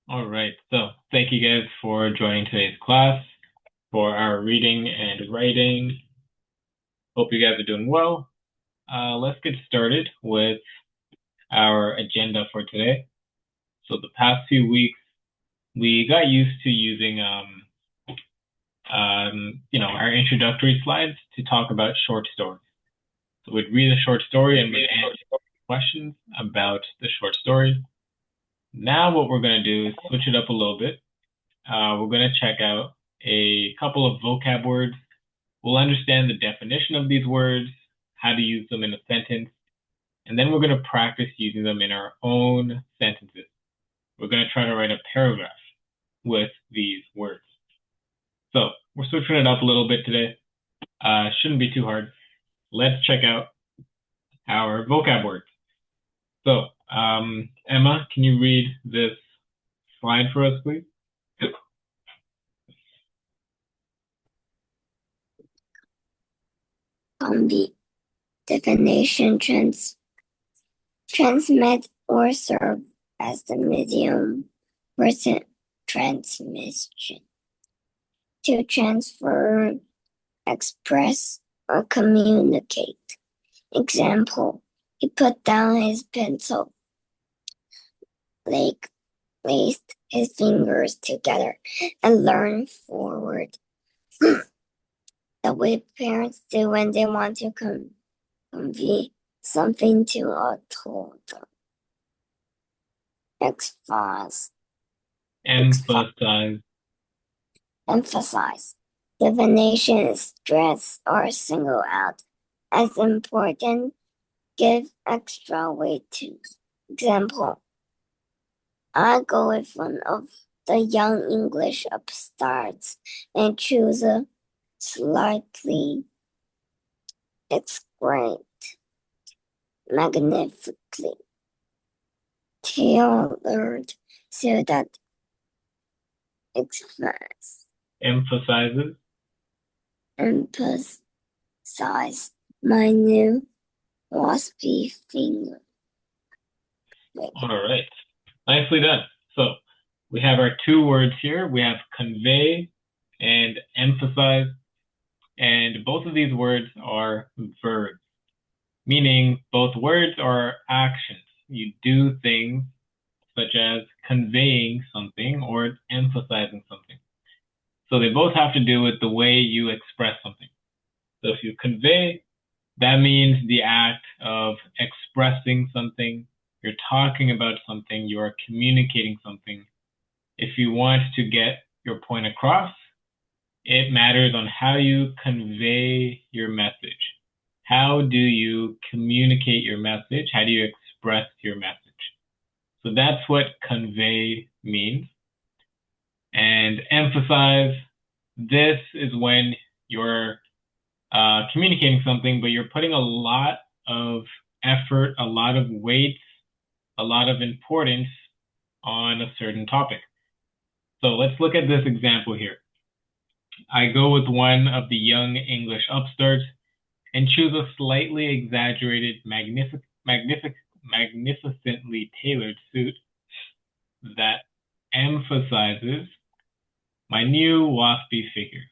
All right, so thank you guys for joining today's class for our reading and writing. Hope you guys are doing well. Let's get started with our agenda for today. So the past few weeks, we got used to using, our introductory slides to talk about short stories. So we'd read a short story and we'd answer questions about the short story. Now what we're going to do is switch it up a little bit. We're going to check out a couple of vocab words. We'll understand the definition of these words, how to use them in a sentence, and then we're going to practice using them in our own sentences. We're going to try to write a paragraph with these words. So we're switching it up a little bit today. Shouldn't be too hard. Let's check out our vocab words. So, Emma, can you read this slide for us, please? The definition transmit or serve as the medium for transmission to transfer, express, or communicate. Example, he put down his pencil, placed his fingers together, and leaned forward. The way parents do when they want to convey something to a toddler. Emphasize. Definition, stress, or single out as important. Give extra weight to. Example, I go with one of the young English upstarts and choose a slightly great, magnificently tailored so that emphasizes my new waspy finger. All right, nicely done. So we have our two words here. We have convey and emphasize, and both of these words are verbs, meaning both words are actions. You do things such as conveying something or emphasizing something. So they both have to do with the way you express something. So if you convey, that means the act of expressing something. You're talking about something, you are communicating something. If you want to get your point across, it matters on how you convey your message. How do you communicate your message? How do you express your message? So that's what convey means. And emphasize, this is when you're communicating something, but you're putting a lot of effort, a lot of weight, a lot of importance on a certain topic. So let's look at this example here. I go with one of the young English upstarts and choose a slightly exaggerated, magnificently tailored suit that emphasizes my new waspy figure.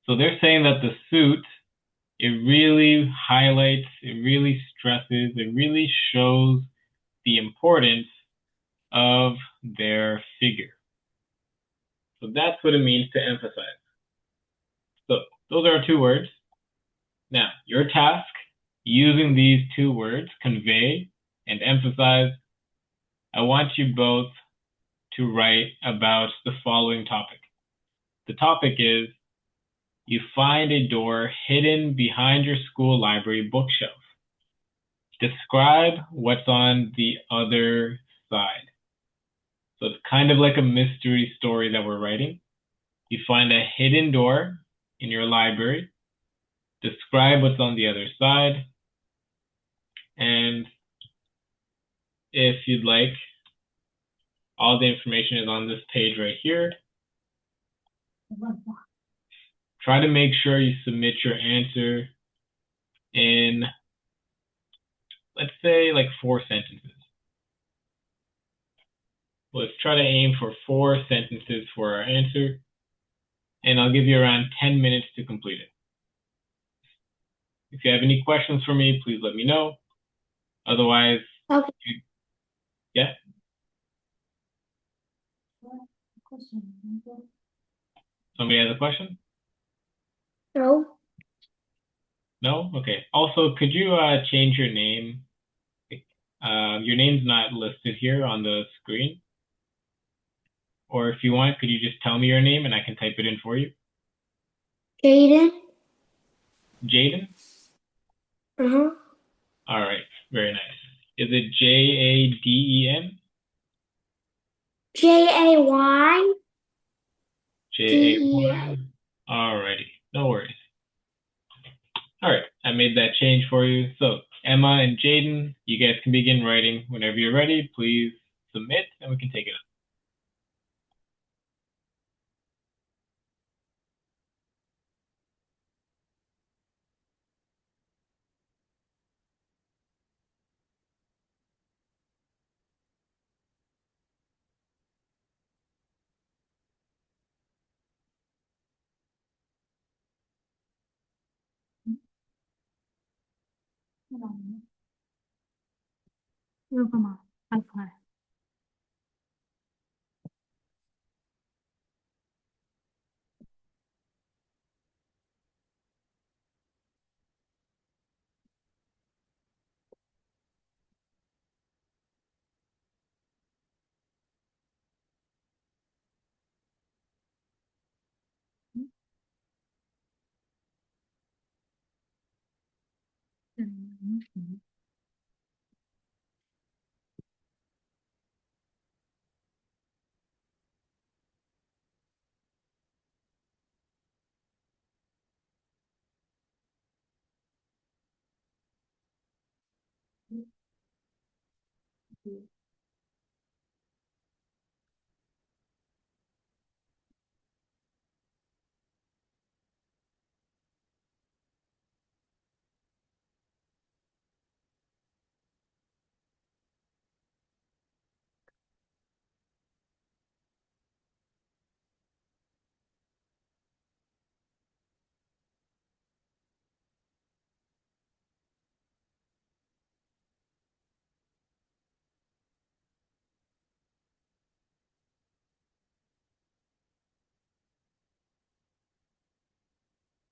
So they're saying that the suit, it really highlights, it really stresses, it really shows the importance of their figure. So that's what it means to emphasize. So those are our two words. Now, your task, using these two words, convey and emphasize, I want you both to write about the following topic. The topic is, you find a door hidden behind your school library bookshelf. Describe what's on the other side. So it's kind of like a mystery story that we're writing. You find a hidden door in your library. Describe what's on the other side. And if you'd like, all the information is on this page right here. Try to make sure you submit your answer in, let's say, like 4 sentences. Let's try to aim for 4 sentences for our answer, and I'll give you around 10 minutes to complete it. If you have any questions for me, please let me know. Otherwise, Okay. yeah, somebody has a question? No. No? Okay. Also, could you change your name? Your name's not listed here on the screen. Or if you want, could you just tell me your name and I can type it in for you? Jaden. Jaden? Uh-huh. All right. Very nice. Is it Jaden? Jay. DEN. Jay? Alrighty. No worries. All right. I made that change for you. So, Emma and Jaden, you guys can begin writing. Whenever you're ready, please submit and we can take it up.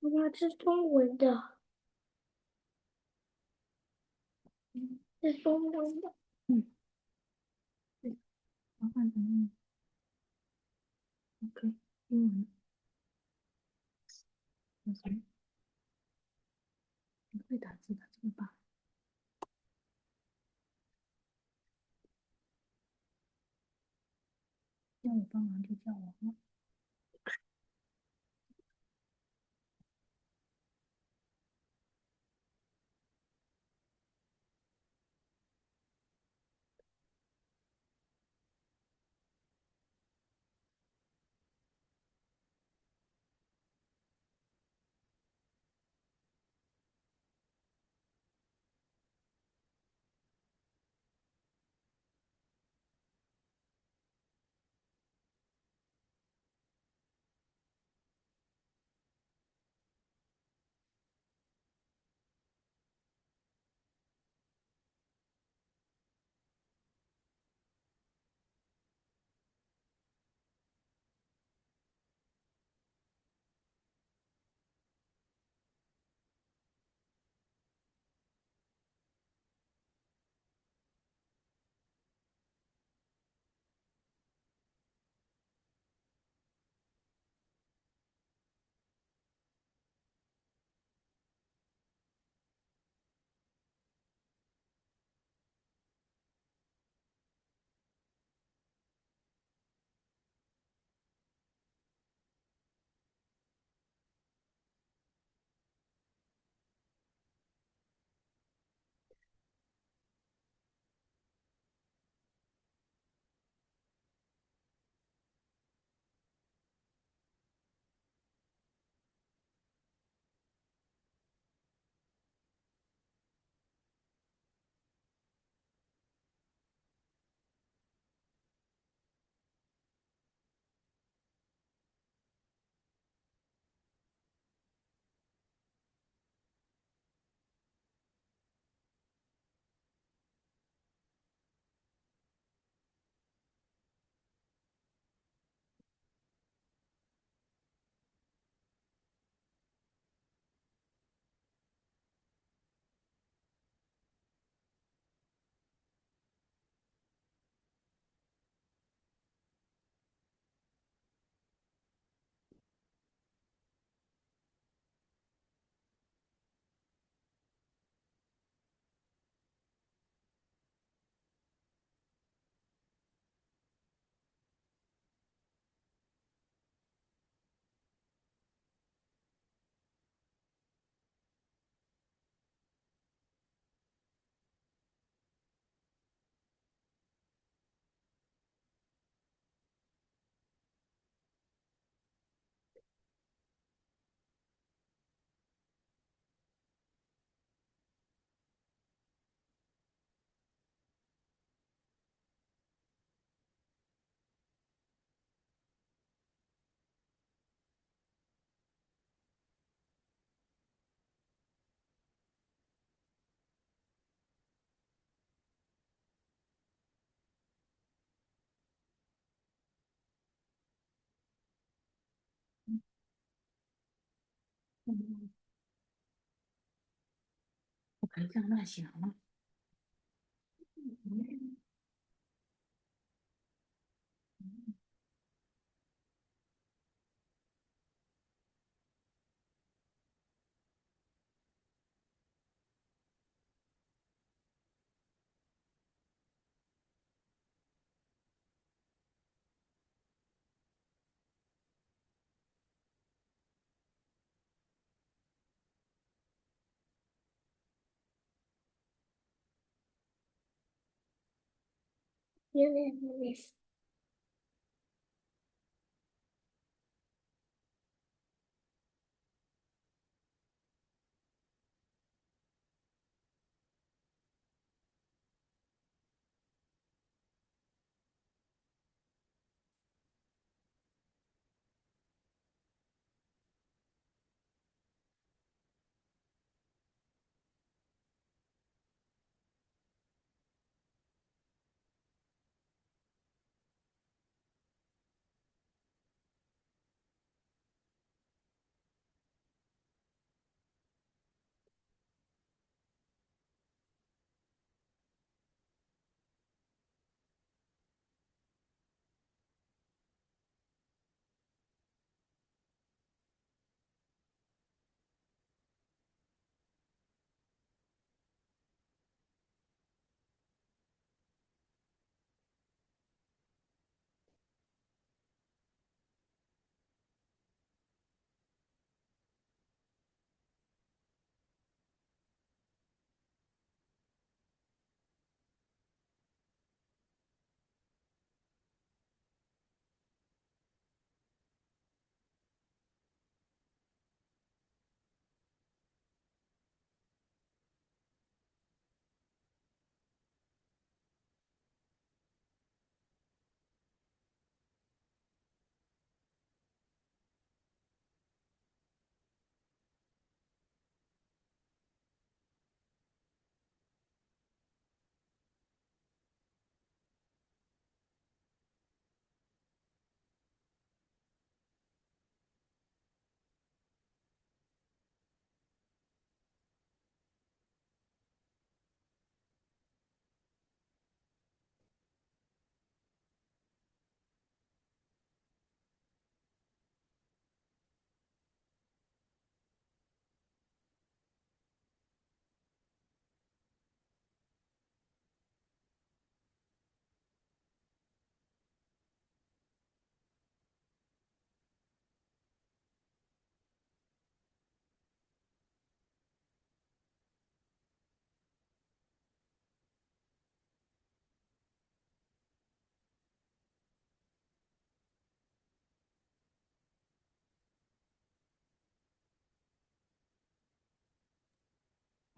哇，这是中文的，这是中文的。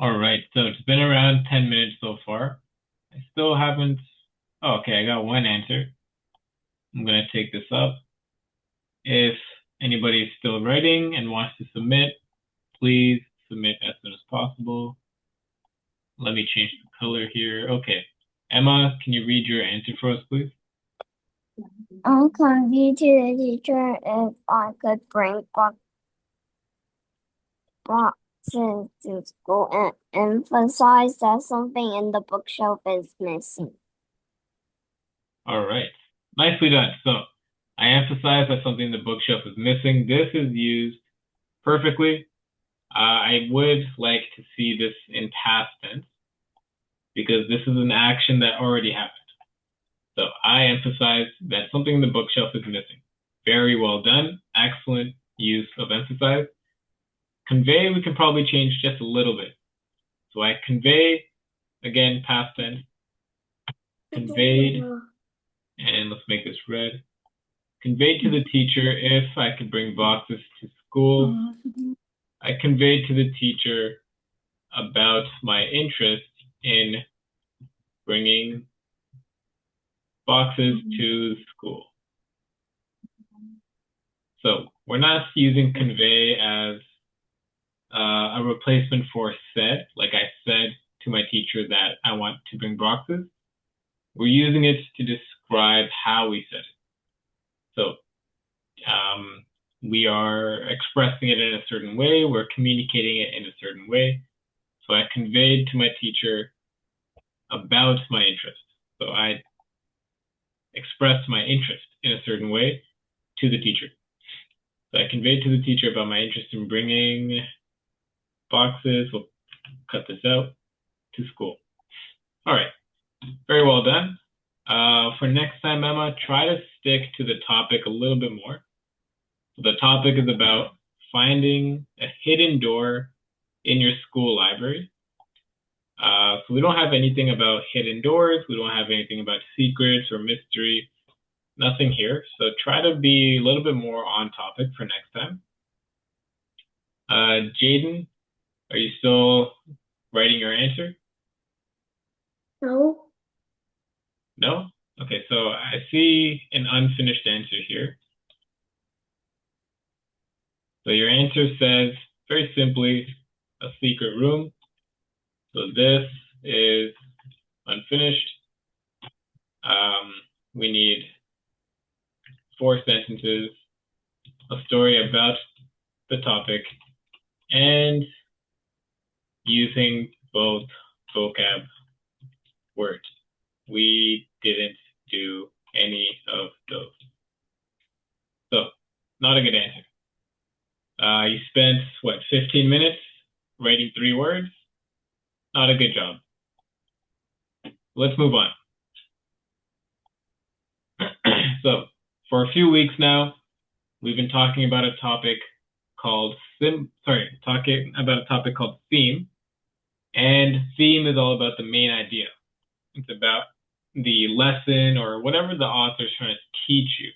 All right, so it's been around 10 minutes so far. I still haven't. Oh, okay, I got one answer. I'm going to take this up. If anybody is still writing and wants to submit, please submit as soon as possible. Let me change the color here. Okay. Emma, can you read your answer for us, please? I'll convey to the teacher if I could bring boxes to school and emphasize that something in the bookshelf is missing. All right. Nicely done. So I emphasize that something in the bookshelf is missing. This is used perfectly. I would like to see this in past tense because this is an action that already happened. So I emphasize that something in the bookshelf is missing. Very well done. Excellent use of emphasize. Convey, we can probably change just a little bit. So I convey, again, past tense, conveyed, and let's make this red. Conveyed to the teacher if I could bring boxes to school. I conveyed to the teacher about my interest in bringing boxes to school. So we're not using convey as a replacement for said, like I said to my teacher that I want to bring boxes. We're using it to describe how we said it. So we are expressing it in a certain way. We're communicating it in a certain way. So I conveyed to my teacher about my interest. So I expressed my interest in a certain way to the teacher. So I conveyed to the teacher about my interest in bringing boxes. We'll cut this out to school. All right, very well done. For next time, Emma, try to stick to the topic a little bit more. So the topic is about finding a hidden door in your school library. So we don't have anything about hidden doors. We don't have anything about secrets or mystery. Nothing here. So try to be a little bit more on topic for next time. Jaden, are you still writing your answer? No. No? Okay, so I see an unfinished answer here. So your answer says, very simply, a secret room. So this is unfinished. We need 4 sentences, a story about the topic, and using both vocab words. We didn't do any of those. So, not a good answer. You spent, what, 15 minutes writing 3 words? Not a good job. Let's move on. So, for a few weeks now, we've been talking about a topic called theme, and theme is all about the main idea. It's about the lesson or whatever the author is trying to teach you.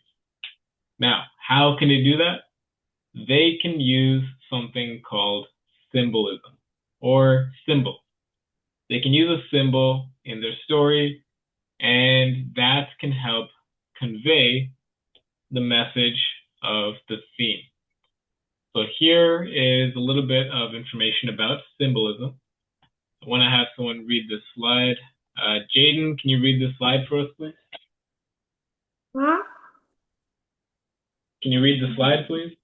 Now, how can they do that? They can use something called symbolism or symbol. They can use a symbol in their story, and that can help convey the message of the theme. So here is a little bit of information about symbolism. I want to have someone read this slide. Jaden, can you read this slide for us, please? Huh? Can you read the slide, please?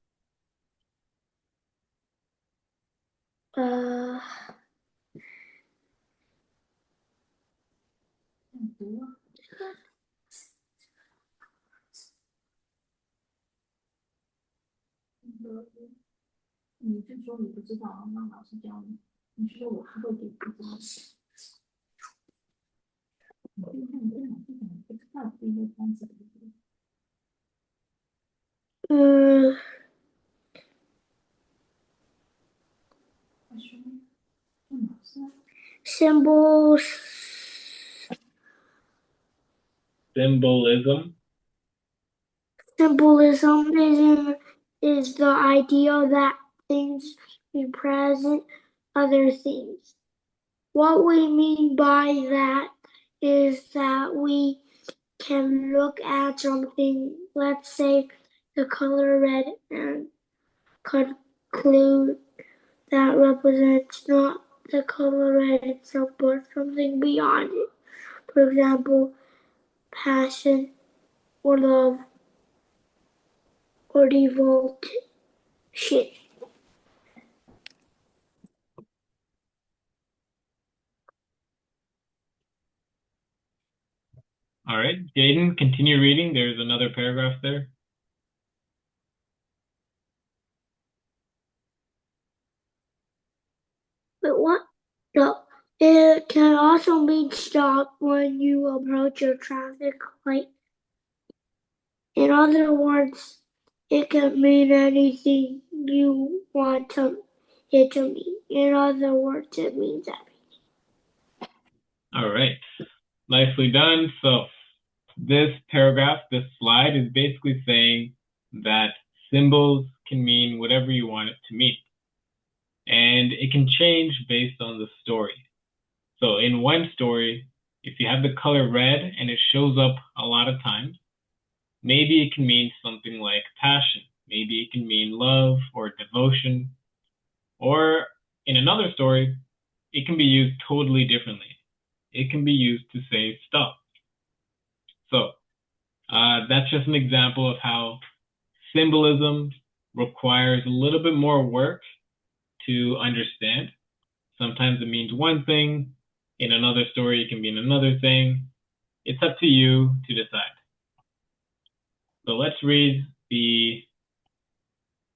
Symbols. Symbolism. Symbolism is the idea that things represent other things. What we mean by that is that we can look at something, let's say the color red, and conclude that represents not the color red itself, but something beyond it. For example, passion or love or devotion. All right, Jaden, continue reading. There's another paragraph there. But what? No. It can also mean stop when you approach a traffic light. In other words, it can mean anything you want it to mean. In other words, it means that. All right, nicely done. So this paragraph, this slide is basically saying that symbols can mean whatever you want it to mean. And it can change based on the story. So in one story, if you have the color red and it shows up a lot of times, maybe it can mean something like passion. Maybe it can mean love or devotion. Or in another story, it can be used totally differently. It can be used to say stop. So that's just an example of how symbolism requires a little bit more work to understand. Sometimes it means one thing. In another story, it can mean another thing. It's up to you to decide. So let's read the,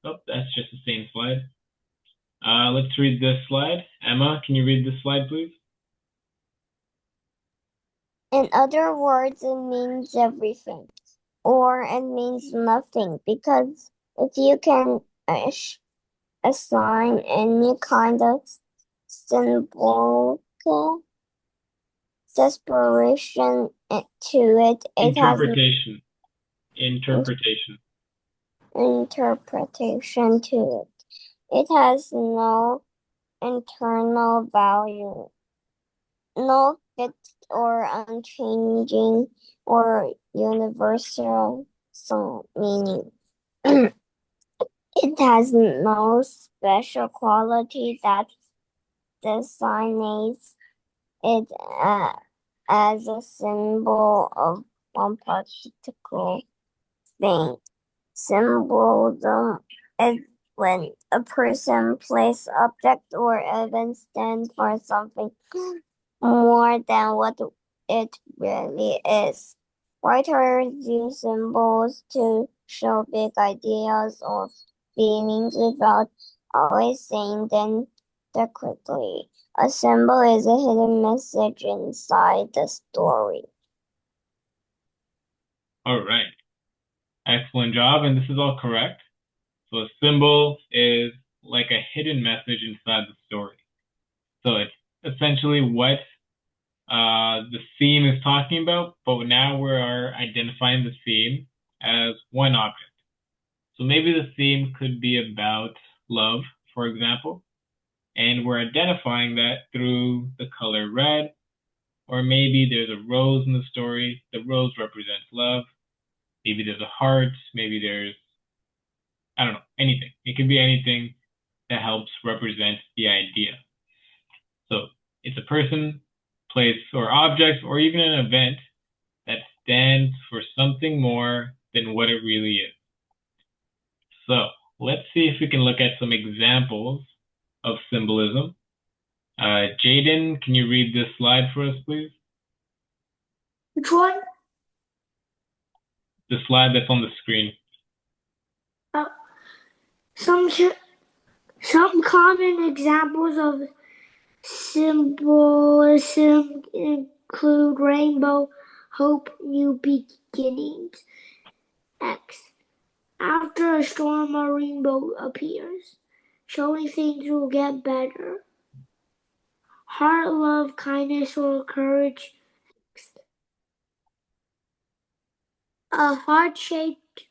oh, that's just the same slide. Let's read this slide. Emma, can you read this slide, please? In other words, it means everything, or it means nothing, because if you can assign any kind of symbolical desperation to it, it has Interpretation. Interpretation. interpretation to it. It has no internal value, no fixed or unchanging or universal meaning. It has no special quality that designates it as a symbol of one particular thing. Symbolism is when a person, place, object, or event stands for something more than what it really is. Writers use symbols to show big ideas or feelings without always saying them directly. A symbol is a hidden message inside the story. All right. Excellent job. And this is all correct. So a symbol is like a hidden message inside the story. So it's essentially what the theme is talking about, but now we are identifying the theme as one object. So maybe the theme could be about love, for example, and we're identifying that through the color red, or maybe there's a rose in the story. The rose represents love. Maybe there's a heart. Maybe there's, I don't know, anything. It can be anything that helps represent the idea. So it's a person, place, or object, or even an event that stands for something more than what it really is. So let's see if we can look at some examples of symbolism. Jaden, can you read this slide for us, please? Which one? The slide that's on the screen. Some common examples of symbolism include rainbow, hope, new beginnings. X. After a storm, a rainbow appears, showing things will get better. Heart, love, kindness, or courage. A heart-shaped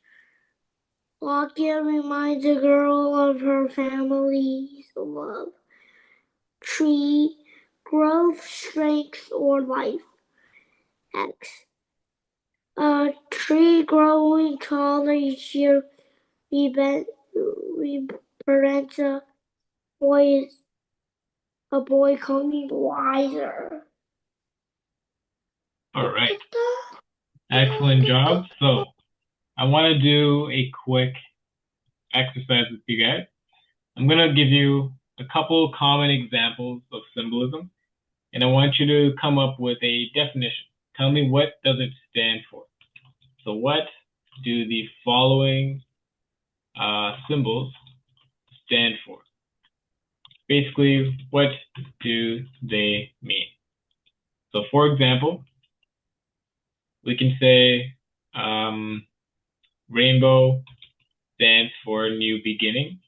locket reminds a girl of her family's love. Tree, growth, strength, or life. X. A tree growing taller each year represents a boy coming wiser. All right. Excellent job. So I want to do a quick exercise with you guys. I'm going to give you a couple common examples of symbolism, and I want you to come up with a definition. Tell me, what does it stand for? So what do the following symbols stand for? Basically, what do they mean? So for example, we can say rainbow stands for new beginning.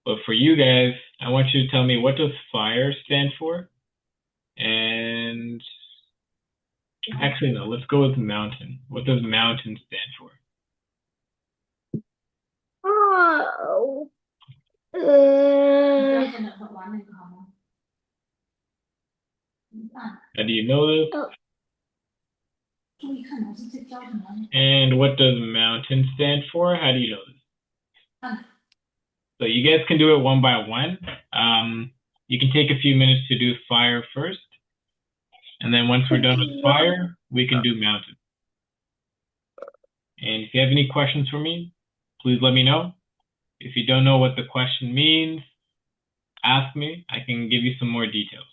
But for you guys, I want you to tell me, what does fire stand for? And actually, no, let's go with mountain. What does mountain stand for? Oh. How do you know this? And what does mountain stand for? How do you know this? So you guys can do it one by one. You can take a few minutes to do fire first. And then once we're done with fire, we can do mountain. And if you have any questions for me, please let me know. If you don't know what the question means, ask me. I can give you some more details.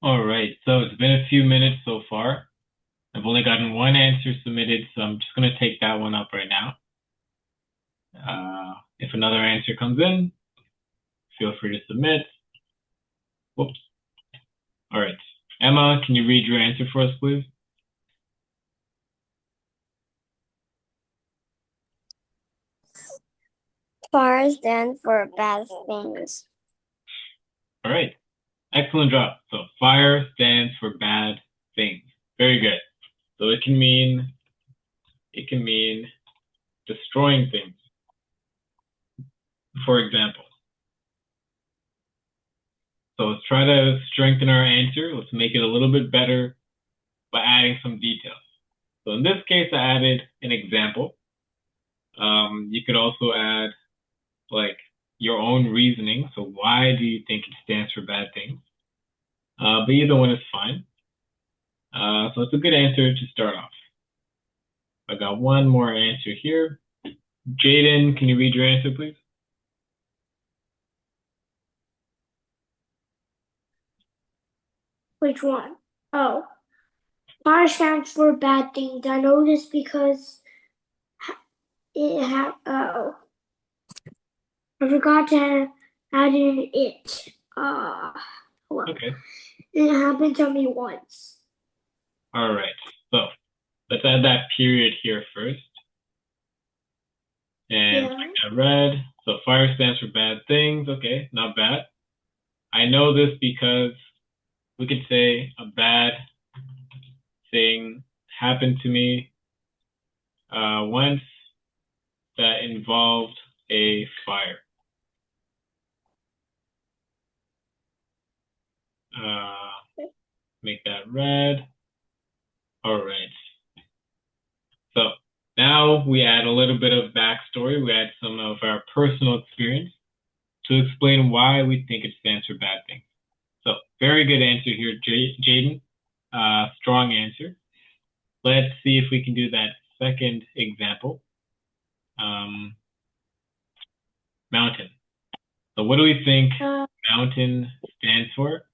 All right, so it's been a few minutes so far. I've only gotten one answer submitted, so I'm just going to take that one up right now. If another answer comes in, feel free to submit. Whoops. All right. Emma, can you read your answer for us, please? FAR stands for bad things. All right. Excellent job. So fire stands for bad things. Very good. So it can mean destroying things. For example. So let's try to strengthen our answer. Let's make it a little bit better by adding some details. So in this case, I added an example. You could also add like your own reasoning. So why do you think it stands for bad things? But either one is fine. So it's a good answer to start off. I got one more answer here. Jaden, can you read your answer, please? Which one? Oh, FAR stands for bad things. I know this because it had. Oh, I forgot to add in it. Well, Okay. it happened to me once. All right. So let's add that period here first. And Yeah. make that red. So fire stands for bad things. Okay, not bad. I know this because we could say a bad thing happened to me once that involved a fire. Make that red. All right. So now we add a little bit of backstory. We add some of our personal experience to explain why we think it stands for bad things. So very good answer here, Jaden. Strong answer. Let's see if we can do that second example. Mountain. So what do we think mountain stands for?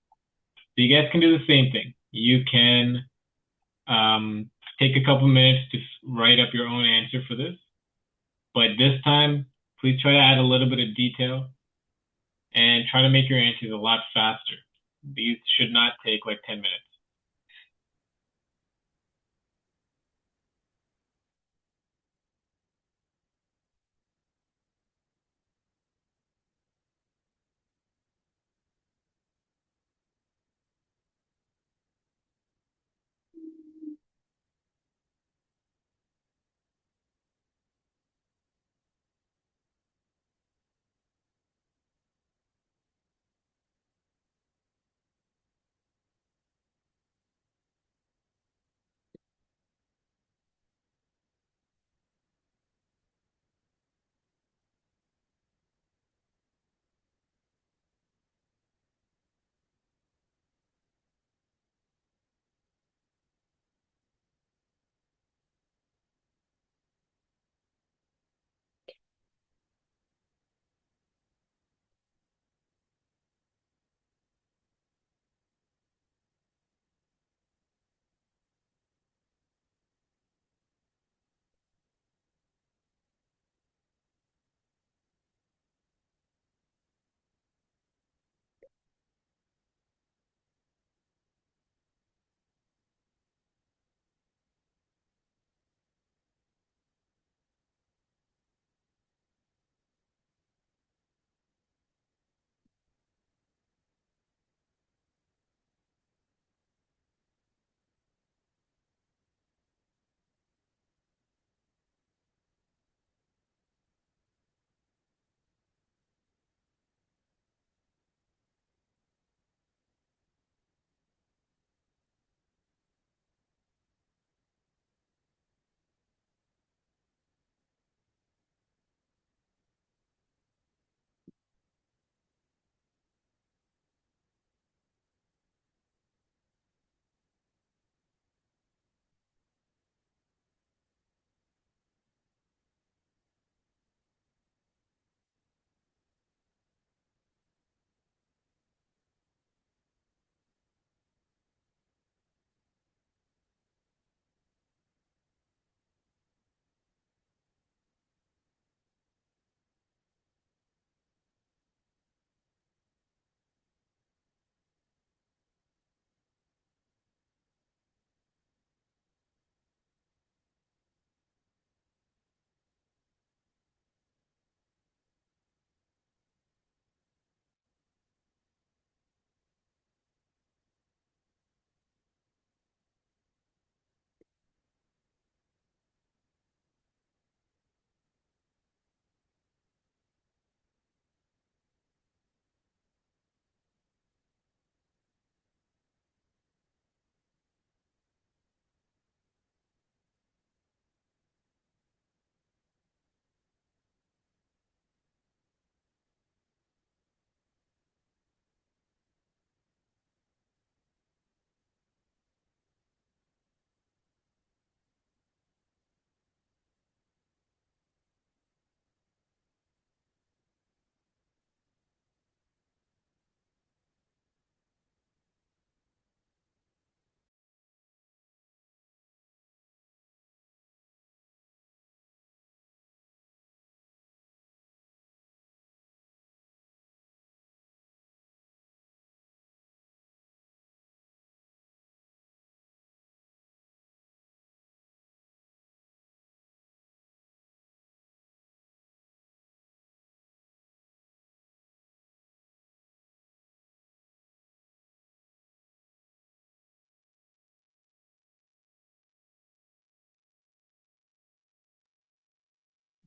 So you guys can do the same thing. You can take a couple minutes to write up your own answer for this. But this time, please try to add a little bit of detail and try to make your answers a lot faster. These should not take like 10 minutes.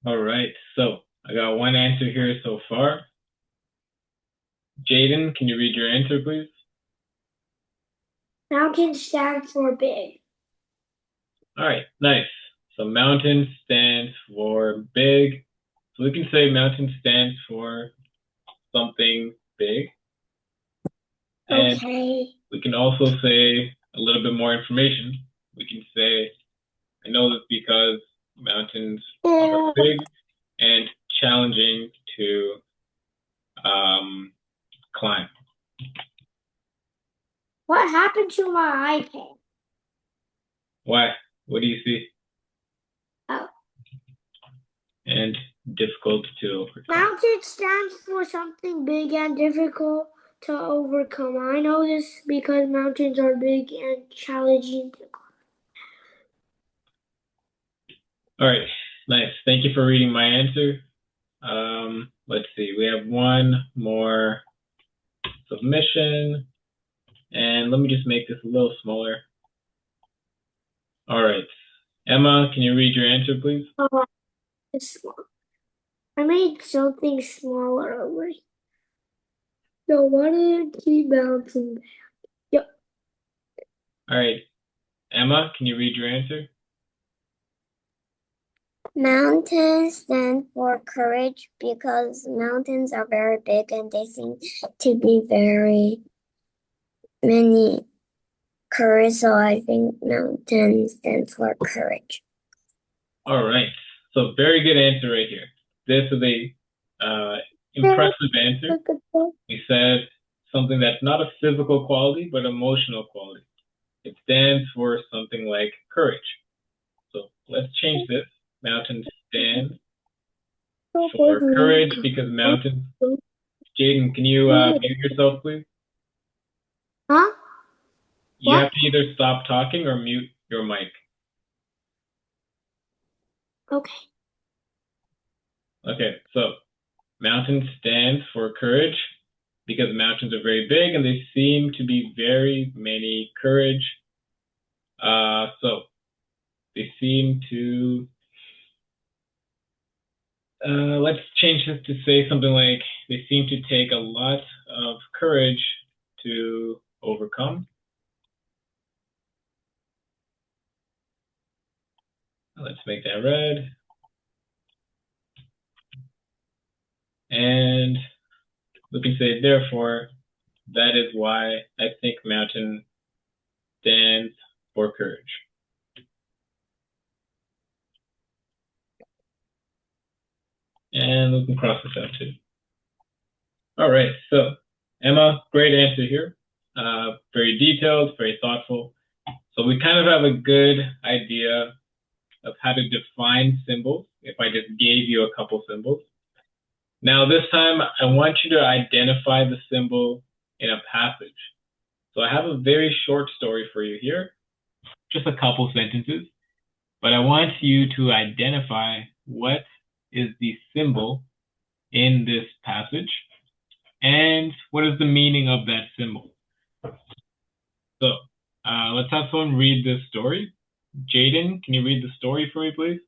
All right, so I got one answer here so far. Jaden, can you read your answer, please? Mountain stands for big. All right, nice. So mountain stands for big. So we can say mountain stands for something big. And Okay. we can also say a little bit more information. We can say, I know this because mountains are big and challenging to climb. What happened to my iPad? Why? What do you see? Oh. And difficult to overcome. Mountain stands for something big and difficult to overcome. I know this because mountains are big and challenging to climb. All right, nice. Thank you for reading my answer. Let's see. We have one more submission, and let me just make this a little smaller. All right, Emma, can you read your answer, please? Oh, it's small. I made something smaller already. So why did it keep bouncing? Yep. All right, Emma, can you read your answer? Mountains stand for courage because mountains are very big and they seem to be very many courage. So I think mountain stands for courage. All right, so very good answer right here. This is a impressive answer. We said something that's not a physical quality, but emotional quality. It stands for something like courage. So let's change this. Mountains stand for courage because mountains. Jaden, can you mute yourself, please? Huh? You have to either stop talking or mute your mic. Okay. Okay, so mountain stands for courage because mountains are very big and they seem to be very many courage. So they seem to. Let's change this to say something like they seem to take a lot of courage to overcome. Let's make that red. And we can say, therefore, that is why I think mountain stands for courage. And we can cross this out too. All right, so Emma, great answer here. Very detailed, very thoughtful. So we kind of have a good idea of how to define symbols if I just gave you a couple symbols. Now this time I want you to identify the symbol in a passage. So I have a very short story for you here, just a couple sentences, but I want you to identify what is the symbol in this passage and what is the meaning of that symbol. So let's have someone read this story. Jaden, can you read the story for me, please?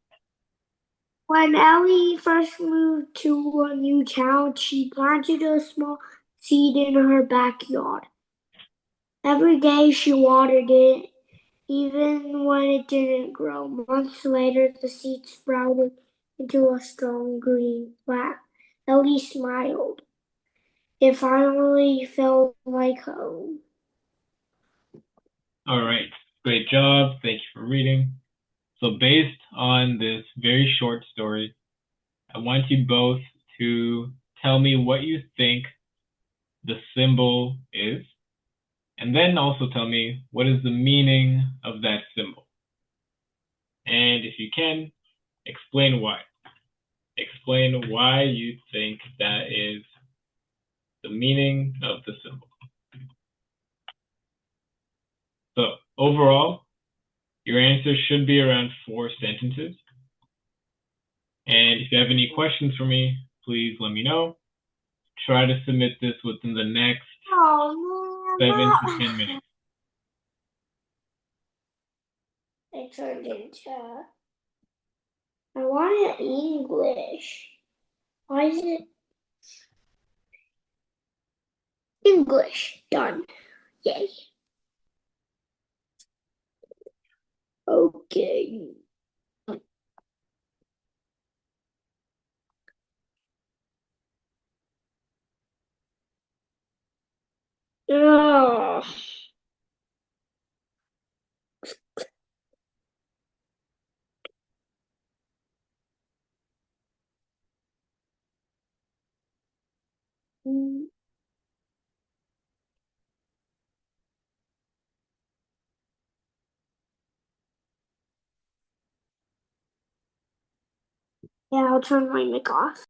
When Ellie first moved to a new town, she planted a small seed in her backyard. Every day she watered it, even when it didn't grow. Months later, the seed sprouted into a strong green plant. Ellie smiled. It finally felt like home. All right, great job. Thank you for reading. So based on this very short story, I want you both to tell me what you think the symbol is, and then also tell me what is the meaning of that symbol. And if you can, explain why. Explain why you think that is the meaning of the symbol. So overall, your answer should be around 4 sentences. And if you have any questions for me, please let me know. Try to submit this within the next 7 to 10 minutes. It turned into I want it English. Why is it English? Done. Yay. Okay. Ugh. Yeah, I'll turn my mic off.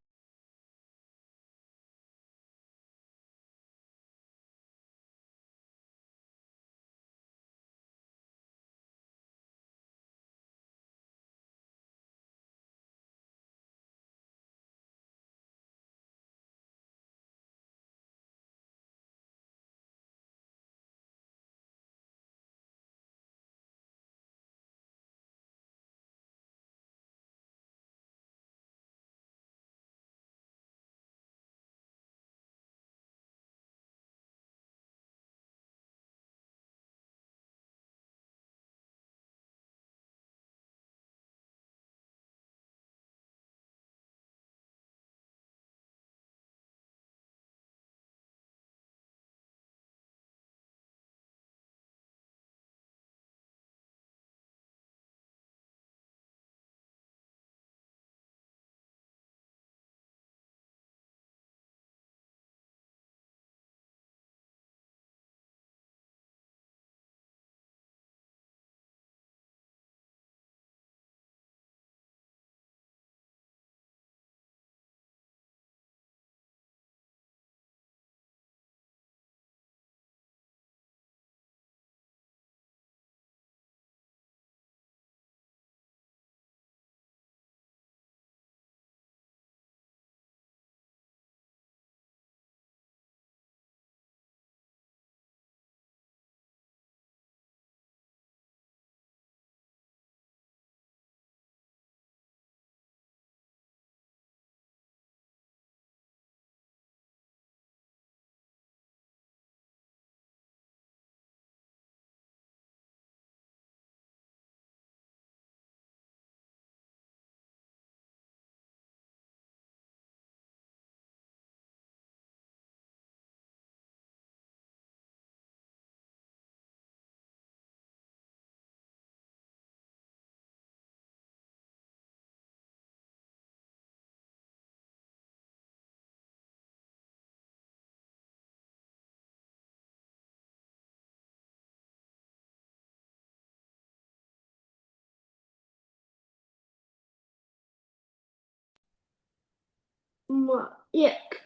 Yuck.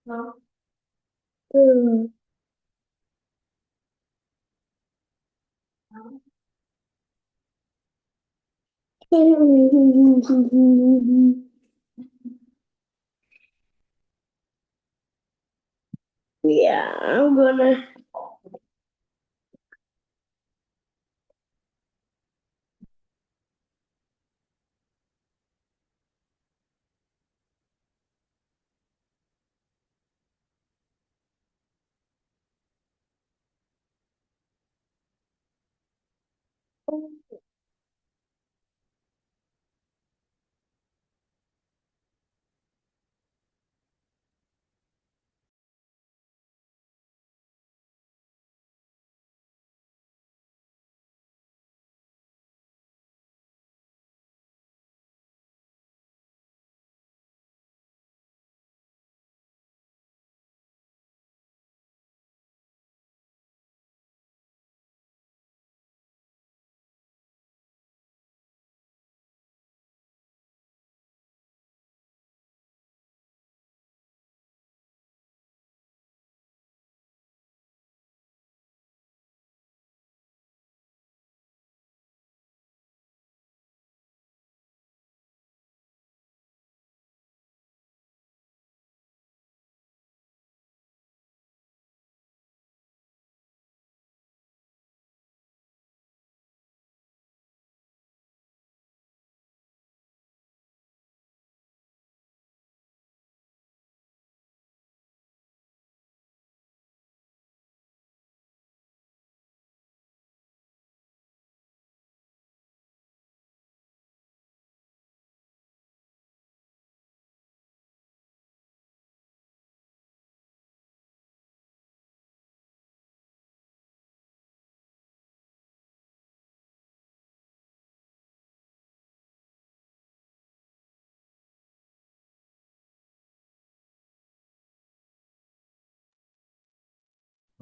No. Yeah, I'm gonna.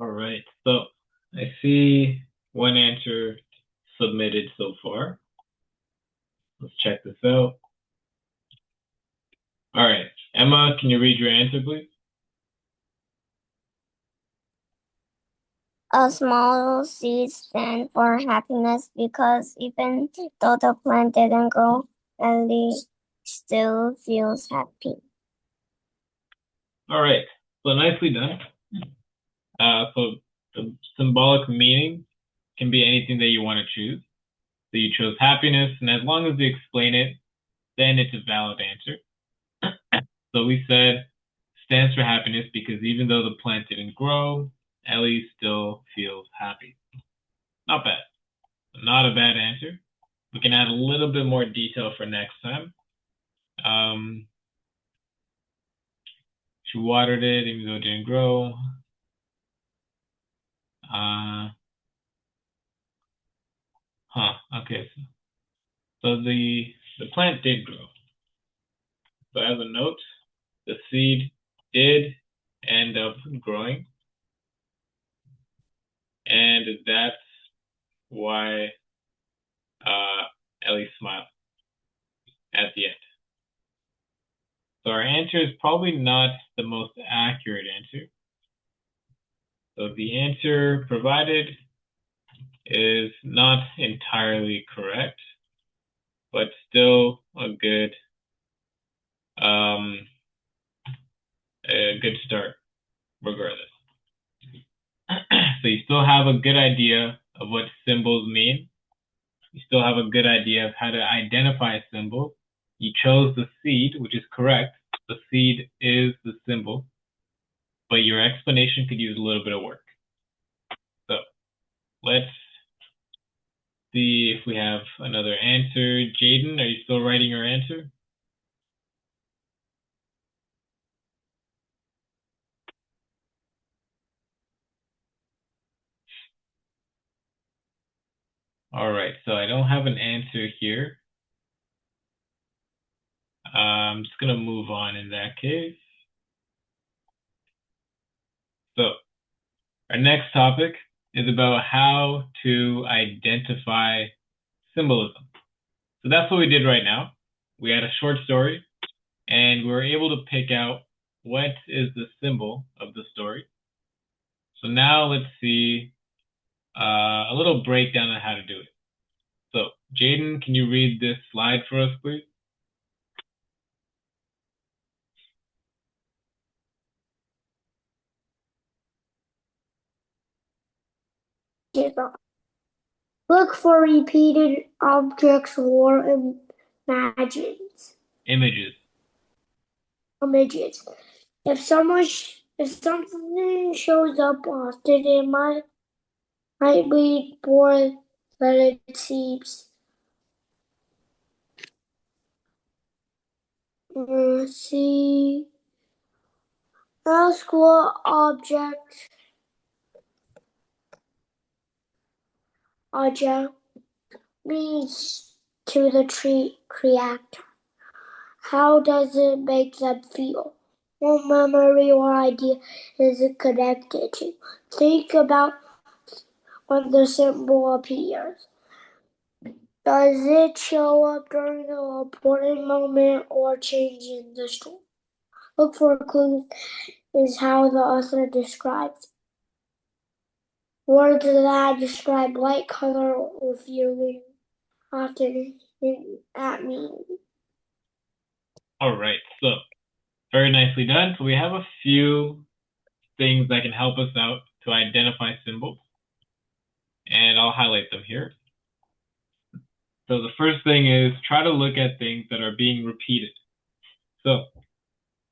All right. So I see one answer submitted so far. Let's check this out. All right. Emma, can you read your answer, please? A small seed stand for happiness because even though the plant didn't grow, Ellie still feels happy. All right. So nicely done. So the symbolic meaning can be anything that you want to choose. So you chose happiness, and as long as you explain it, then it's a valid answer. So we said stands for happiness because even though the plant didn't grow, Ellie still feels happy. Not bad. Not a bad answer. We can add a little bit more detail for next time. Um, she watered it even though it didn't grow. Uh, okay. So the plant did grow. So as a note, the seed did end up growing, and that's why Ellie smiled at the end. So our answer is probably not the most accurate answer. So the answer provided is not entirely correct, but still um, a good start regardless. So you still have a good idea of what symbols mean. You still have a good idea of how to identify a symbol. You chose the seed, which is correct. The seed is the symbol, but your explanation could use a little bit of work. So let's see if we have another answer. Jaden, are you still writing your answer? All right, so I don't have an answer here. I'm just gonna move on in that case. So our next topic is about how to identify symbolism. So that's what we did right now. We had a short story and we were able to pick out what is the symbol of the story. So now let's see a little breakdown on how to do it. So Jaden, can you read this slide for us, please? Look for repeated objects or images. Images. Images. If something shows up often, it might be more than it seems. See, ask what object means to the tree creator. How does it make them feel? What memory or idea is it connected to? Think about when the symbol appears. Does it show up during an important moment or change in the story? Look for clues is how the author describes words that describe light, color, or feeling often at meaning. All right, so very nicely done. So we have a few things that can help us out to identify symbols, and I'll highlight them here. So the first thing is try to look at things that are being repeated. So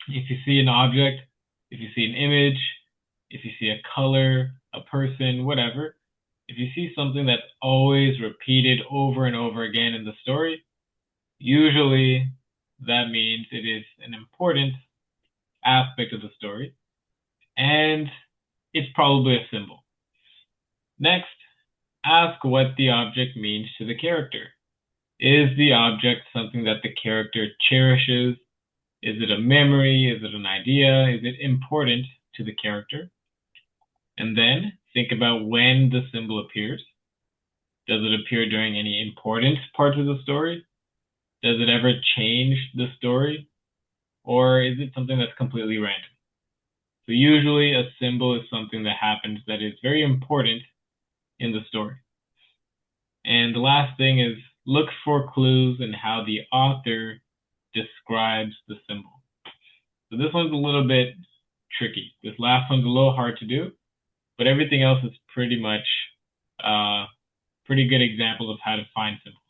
if you see an object, if you see an image, if you see a color, a person, whatever, if you see something that's always repeated over and over again in the story, usually that means it is an important aspect of the story and it's probably a symbol. Next, ask what the object means to the character. Is the object something that the character cherishes? Is it a memory? Is it an idea? Is it important to the character? And then think about when the symbol appears. Does it appear during any important parts of the story? Does it ever change the story? Or is it something that's completely random? So usually a symbol is something that happens that is very important in the story. And the last thing is look for clues in how the author describes the symbol. So this one's a little bit tricky. This last one's a little hard to do, but everything else is pretty much uh, pretty good examples of how to find symbols.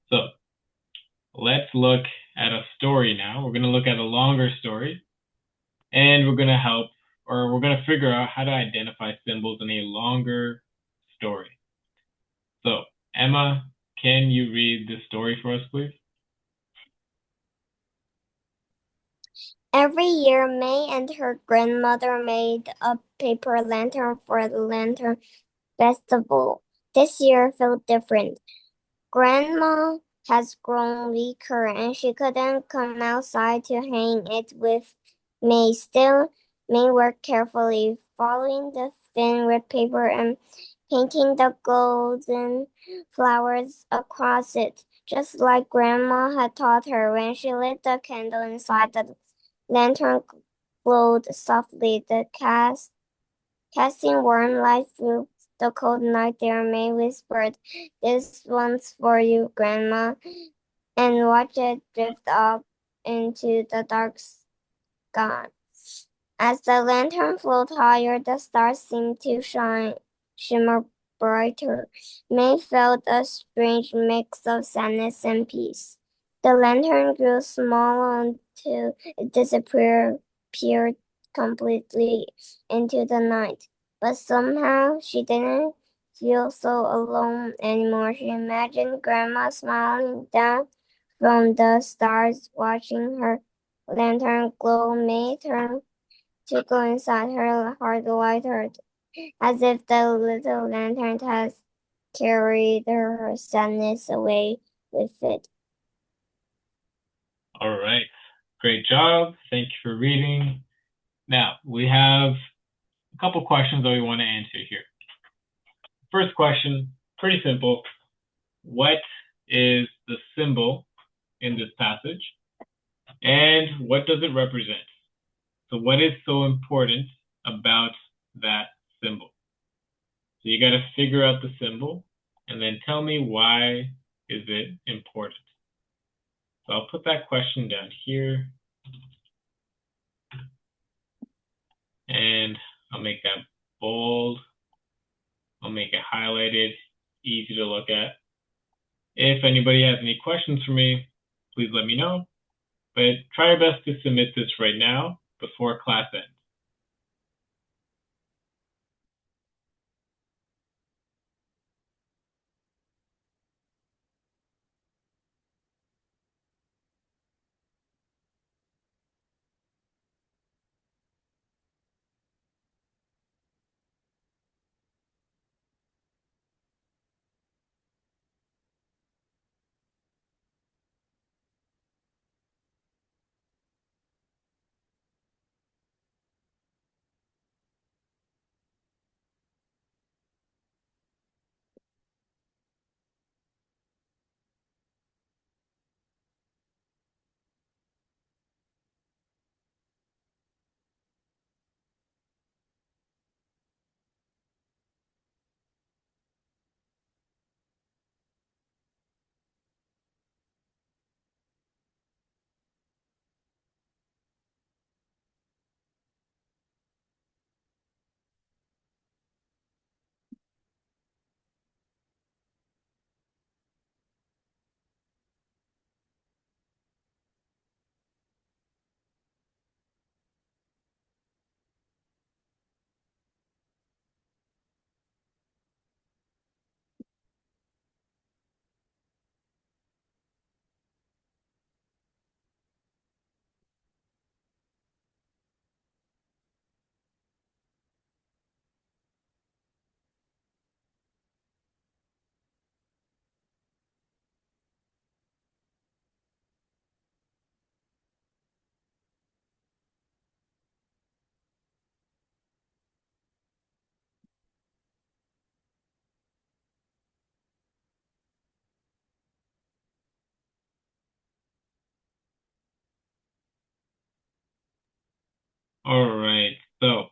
So let's look at a story now. We're going to look at a longer story, and we're going to help, or we're going to figure out how to identify symbols in a longer story. So, Emma, can you read the story for us, please? Every year, May and her grandmother made a paper lantern for the lantern festival. This year felt different. Grandma has grown weaker and she couldn't come outside to hang it with May. Still, May worked carefully, following the thin red paper and painting the golden flowers across it, just like Grandma had taught her. When she lit the candle inside, the lantern glowed softly. Casting warm light through the cold night there, May whispered, "This one's for you, Grandma," and watched it drift up into the dark sky. As the lantern floated higher, the stars seemed to shimmer brighter. May felt a strange mix of sadness and peace. The lantern grew small until it disappeared completely into the night. But somehow she didn't feel so alone anymore. She imagined Grandma smiling down from the stars, watching her lantern glow. May turned to go inside her heart lighter, as if the little lantern has carried her sadness away with it. All right. Great job. Thank you for reading. Now, we have a couple questions that we want to answer here. First question, pretty simple. What is the symbol in this passage? And what does it represent? So what is so important about that symbol? So you got to figure out the symbol and then tell me why is it important. So I'll put that question down here and I'll make that bold. I'll make it highlighted, easy to look at. If anybody has any questions for me, please let me know. But try your best to submit this right now before class ends. All right. So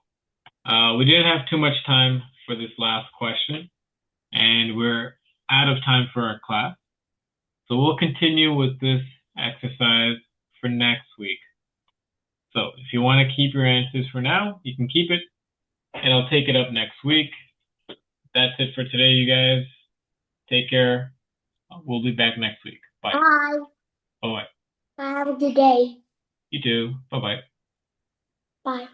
we didn't have too much time for this last question, and we're out of time for our class. So we'll continue with this exercise for next week. So if you want to keep your answers for now, you can keep it, and I'll take it up next week. That's it for today, you guys. Take care. We'll be back next week. Bye. Bye. Bye. Have a good day. You too. Bye bye. Bye.